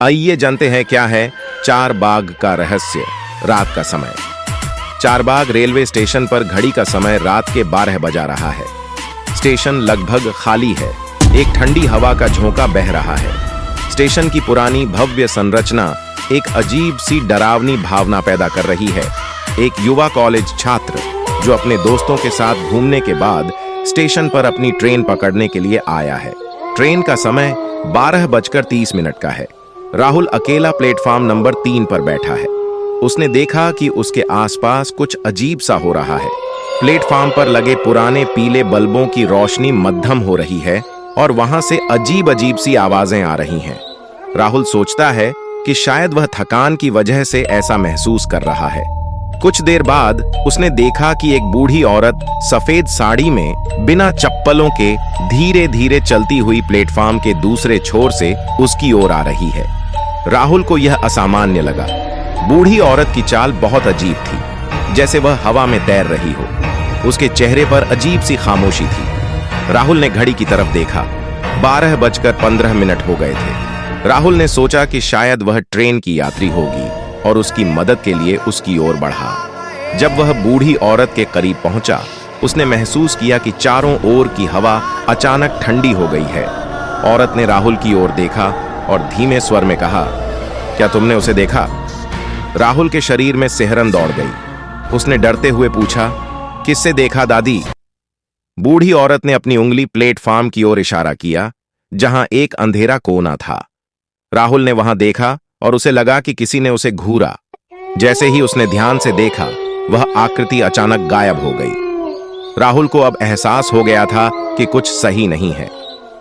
आइए जानते हैं क्या है चारबाग का रहस्य। रात का समय। चारबाग रेलवे स्टेशन पर घड़ी का समय रात के 12 बजा रहा है। स्टेशन लगभग खाली है। एक ठंडी हवा का झोंका बह रहा है। स्टेशन की पुरानी भव्य संरचना एक अजीब सी डरावनी भावना पैदा कर रही है। एक युवा कॉलेज छात्र जो अपने दोस्तों के साथ घूमने के बाद स्टेशन पर अपनी ट्रेन पकड़ने के लिए आया है। ट्रेन का समय 12:30 का है। राहुल अकेला प्लेटफॉर्म नंबर 3 पर बैठा है। उसने देखा कि उसके आसपास कुछ अजीब सा हो रहा है। प्लेटफॉर्म पर लगे पुराने पीले बल्बों की रोशनी मध्यम हो रही है और वहां से अजीब अजीब सी आवाजें आ रही हैं। राहुल सोचता है कि शायद वह थकान की वजह से ऐसा महसूस कर रहा है। कुछ देर बाद उसने देखा कि एक बूढ़ी औरत सफेद साड़ी में बिना चप्पलों के धीरे धीरे चलती हुई प्लेटफॉर्म के दूसरे छोर से उसकी ओर आ रही है। राहुल को यह असामान्य लगा। बूढ़ी औरत की चाल बहुत अजीब थी, जैसे वह हवा में तैर रही हो। उसके चेहरे पर अजीब सी खामोशी थी। राहुल ने घड़ी की तरफ देखा। 12:15 हो गए थे। राहुल ने सोचा कि शायद वह ट्रेन की यात्री होगी और उसकी मदद के लिए उसकी ओर बढ़ा। जब वह बूढ़ी औरत के करीब पहुंचा, उसने महसूस किया कि चारों ओर की हवा अचानक ठंडी हो गई है। औरत ने राहुल की ओर देखा और धीमे स्वर में कहा, क्या तुमने उसे देखा? राहुल के शरीर में सिहरन दौड़ गई। उसने डरते हुए पूछा, किससे देखा दादी? बूढ़ी औरत ने अपनी उंगली प्लेटफॉर्म की ओर इशारा किया, जहां एक अंधेरा कोना था। राहुल ने वहां देखा और उसे लगा कि किसी ने उसे घूरा। जैसे ही उसने ध्यान से देखा, वह आकृति अचानक गायब हो गई। राहुल को अब एहसास हो गया था कि कुछ सही नहीं है।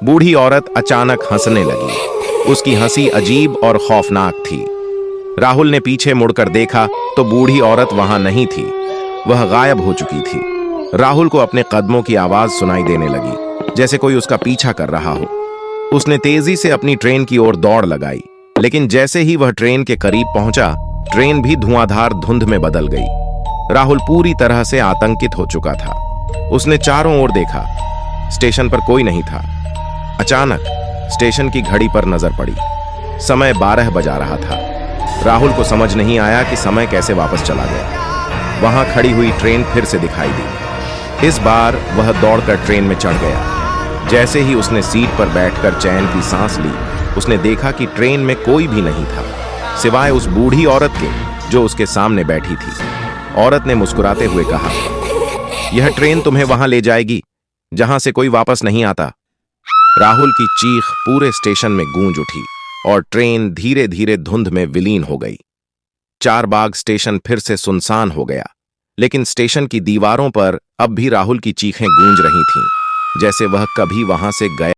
बूढ़ी औरत अचानक हंसने लगी। उसकी हंसी अजीब और खौफनाक थी। राहुल ने पीछे मुड़कर देखा तो बूढ़ी औरत वहां नहीं थी। वह गायब हो चुकी थी। राहुल को अपने कदमों की आवाज सुनाई देने लगी, जैसे कोई उसका पीछा कर रहा हो। उसने तेजी से अपनी ट्रेन की ओर दौड़ लगाई, लेकिन जैसे ही वह ट्रेन के करीब पहुंचा, ट्रेन भी धुआंधार धुंध में बदल गई। राहुल पूरी तरह से आतंकित हो चुका था। उसने चारों ओर देखा। स्टेशन पर कोई नहीं था। अचानक स्टेशन की घड़ी पर नजर पड़ी। समय 12 बजा रहा था। राहुल को समझ नहीं आया कि समय कैसे वापस चला गया। वहां खड़ी हुई ट्रेन फिर से दिखाई दी। इस बार वह दौड़कर ट्रेन में चढ़ गया। जैसे ही उसने सीट पर बैठकर चैन की सांस ली, उसने देखा कि ट्रेन में कोई भी नहीं था, सिवाय उस बूढ़ी औरत के जो उसके सामने बैठी थी। औरत ने मुस्कुराते हुए कहा, यह ट्रेन तुम्हें वहां ले जाएगी जहां से कोई वापस नहीं आता। राहुल की चीख पूरे स्टेशन में गूंज उठी और ट्रेन धीरे धीरे धुंध में विलीन हो गई। चारबाग स्टेशन फिर से सुनसान हो गया, लेकिन स्टेशन की दीवारों पर अब भी राहुल की चीखें गूंज रही थीं, जैसे वह कभी वहां से गया